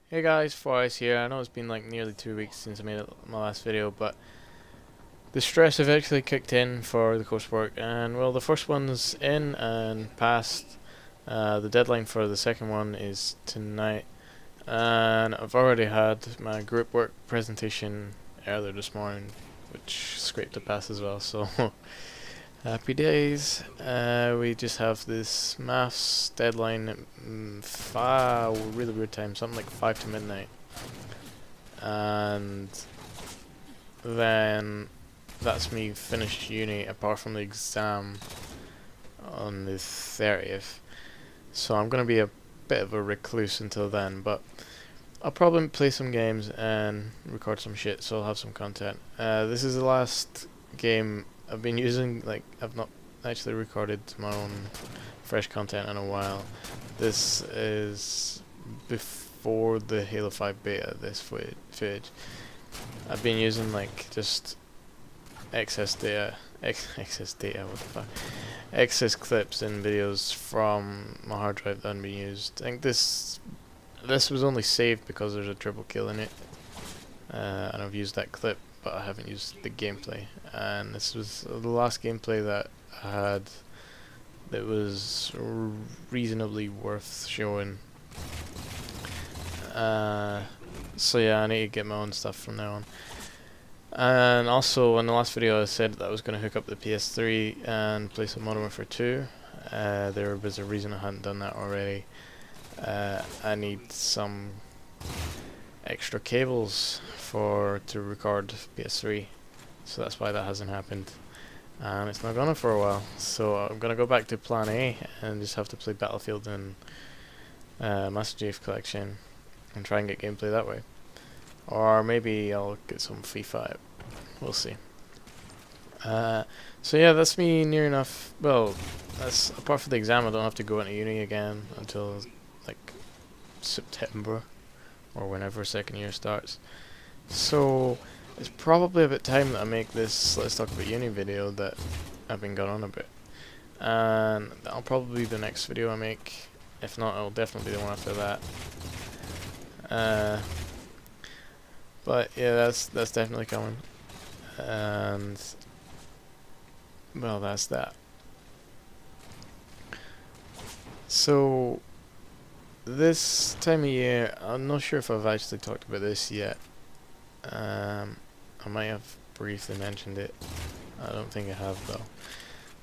Hey guys, Forrest here. I know it's been like nearly 2 weeks since I made my last video, but the stress eventually kicked in for the coursework, and well, the first one's in and passed. The deadline for the second one is tonight, and I've already had my group work presentation earlier this morning, which scraped a pass as well, so happy days. We just have this maths deadline at really weird time, something like 5 to midnight. And then that's me finished uni apart from the exam on the 30th. So I'm going to be a bit of a recluse until then, but I'll probably play some games and record some shit, so I'll have some content. This is the last game I've been using. Like, I've not actually recorded my own fresh content in a while. This is before the Halo 5 beta, this footage. I've been using like just excess data, what the fuck, excess clips and videos from my hard drive that hadn't been used. I think this was only saved because there's a triple kill in it, and I've used that clip, but I haven't used the gameplay. And this was the last gameplay that I had that was reasonably worth showing. So yeah, I need to get my own stuff from now on. And also, in the last video I said that I was going to hook up the PS3 and play some Modern Warfare 2. There was a reason I hadn't done that already. I need some extra cables to record PS3, so that's why that hasn't happened. And it's not gonna for a while, so I'm gonna go back to plan A and just have to play Battlefield and Master Chief Collection and try and get gameplay that way. Or maybe I'll get some FIFA. We'll see. So yeah, that's me near enough. Well, that's apart from the exam, I don't have to go into uni again until like September or whenever second year starts. So it's probably about time that I make this Let's Talk About Uni video that I've been going on a bit. And that'll probably be the next video I make. If not, it'll definitely be the one after that. But yeah, that's definitely coming. And well, that's that. So this time of year, I'm not sure if I've actually talked about this yet. I might have briefly mentioned it. I don't think I have though.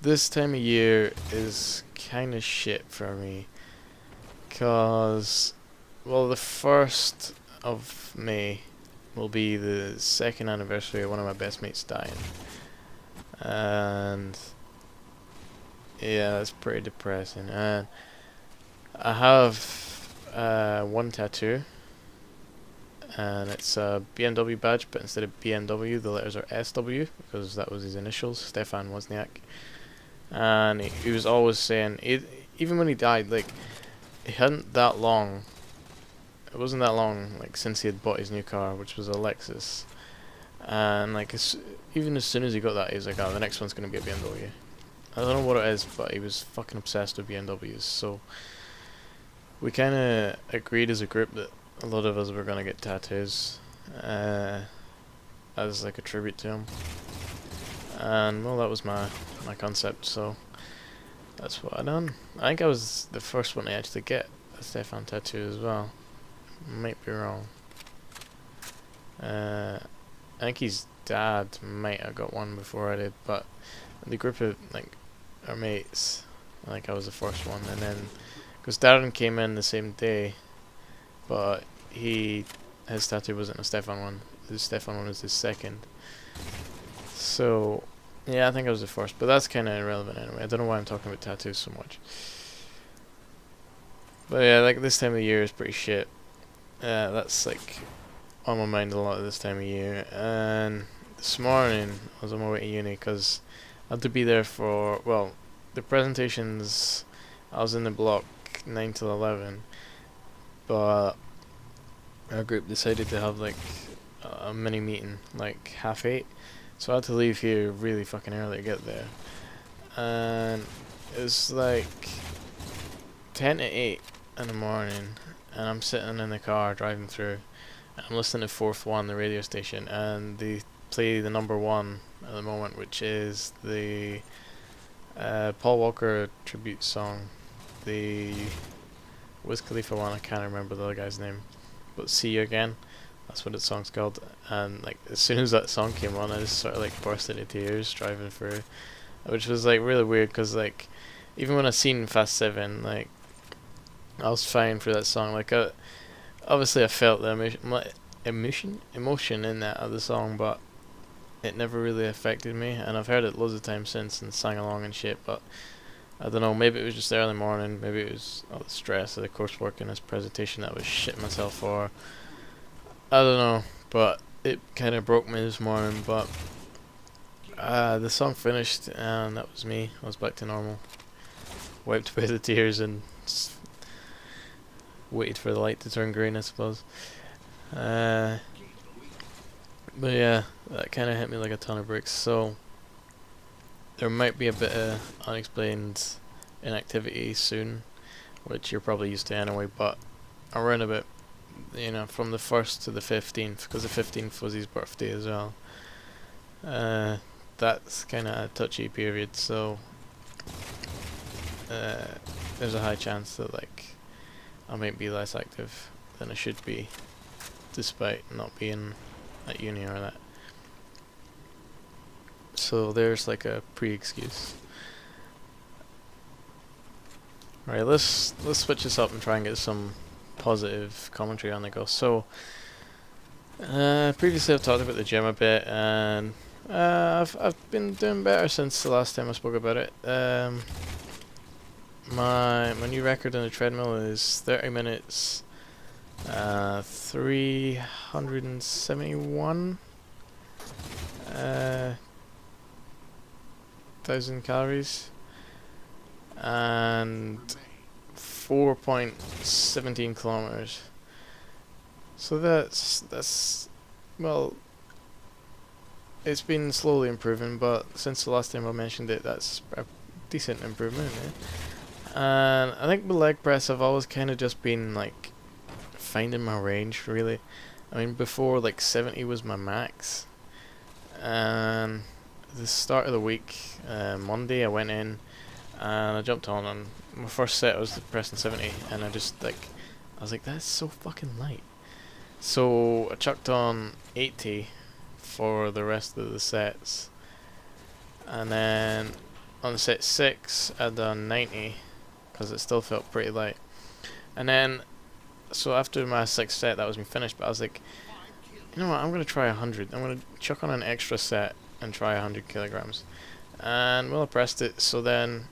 This time of year is kind of shit for me, cause well, the 1st of May will be the 2nd anniversary of one of my best mates dying, and yeah, it's pretty depressing. And I have one tattoo, and it's a BMW badge, but instead of BMW the letters are SW, because that was his initials, Stefan Wozniak. And he was always saying, even when he died, like, it wasn't that long like since he had bought his new car, which was a Lexus. And like even as soon as he got that, he was like, oh, the next one's going to be a BMW. I don't know what it is, but he was fucking obsessed with BMWs. So we kind of agreed as a group that a lot of us were going to get tattoos as like a tribute to him. And well, that was my concept, so that's what I done. I think I was the first one to actually get a Stefan tattoo as well. Might be wrong. I think his dad might have got one before I did, but the group of like our mates, I think I was the first one. And then because Darren came in the same day, but his tattoo wasn't a Stefan one. The Stefan one was his second. So yeah, I think I was the first, but that's kind of irrelevant anyway. I don't know why I'm talking about tattoos so much. But yeah, like this time of year is pretty shit. That's like on my mind a lot this time of year. And this morning I was on my way to uni because I had to be there for, well, the presentations. I was in the block 9 till 11, but our group decided to have like a mini meeting like 8:30, so I had to leave here really fucking early to get there. And it was like 10 to 8 in the morning, and I'm sitting in the car driving through, and I'm listening to Fourth One, the radio station, and they play the number one at the moment, which is the Paul Walker tribute song, the Wiz Khalifa one. I can't remember the other guy's name, but "See You Again." That's what the song's called. And like as soon as that song came on, I just sort of like burst into tears driving through, which was like really weird because like even when I seen Fast 7, like I was fine for that song. Like obviously I felt the emotion in that of the song, but it never really affected me. And I've heard it loads of times since and sang along and shit. But I don't know. Maybe it was just the early morning. Maybe it was all the stress of the coursework and this presentation that I was shitting myself for. I don't know. But it kind of broke me this morning. But the song finished and that was me. I was back to normal. Wiped away the tears and waited for the light to turn green, I suppose. But yeah, that kind of hit me like a ton of bricks. So there might be a bit of unexplained inactivity soon, which you're probably used to anyway. But around about, from the 1st to the 15th, because the 15th was his birthday as well. That's kind of a touchy period. So there's a high chance that like I might be less active than I should be, despite not being at uni or that. So there's like a pre-excuse. Alright, let's switch this up and try and get some positive commentary on the go. So previously I've talked about the gym a bit, and I've been doing better since the last time I spoke about it. My new record on the treadmill is 30 minutes, 371 thousand calories and 4.17 kilometers. So that's well, it's been slowly improving, but since the last time I mentioned it, that's a decent improvement. And I think with leg press, I've always kind of just been like finding my range, really. I mean, before like 70 was my max, and the start of the week, Monday, I went in and I jumped on my first set I was pressing 70, and I was like, that's so fucking light. So I chucked on 80 for the rest of the sets, and then on set 6 I done 90 because it still felt pretty light. And then so after my 6th set, that was me finished, but I was like, you know what, I'm going to try 100. I'm going to chuck on an extra set and try 100 kilograms. And well, I pressed it. So then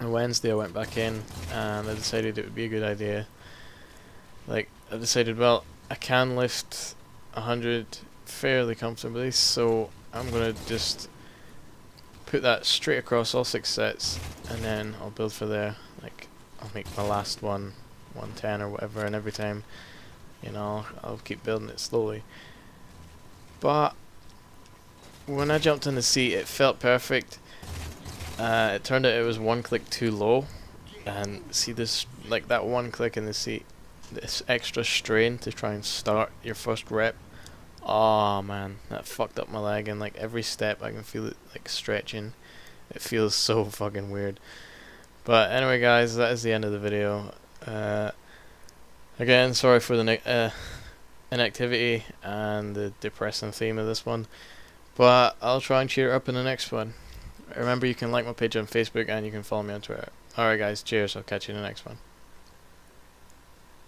on Wednesday I went back in and I decided it would be a good idea. Like, I decided, well, I can lift 100 fairly comfortably, so I'm going to just put that straight across all 6 sets, and then I'll build for there. Like, I'll make my last one 110 or whatever, and every time, I'll keep building it slowly. But when I jumped in the seat, it felt perfect. It turned out it was one click too low, and see this, like that one click in the seat, this extra strain to try and start your first rep. Oh man, that fucked up my leg, and like every step I can feel it like stretching. It feels so fucking weird. But anyway guys, that is the end of the video. Again, sorry for the inactivity and the depressing theme of this one, but I'll try and cheer up in the next one. Remember, you can like my page on Facebook and you can follow me on Twitter. Alright guys, cheers, I'll catch you in the next one.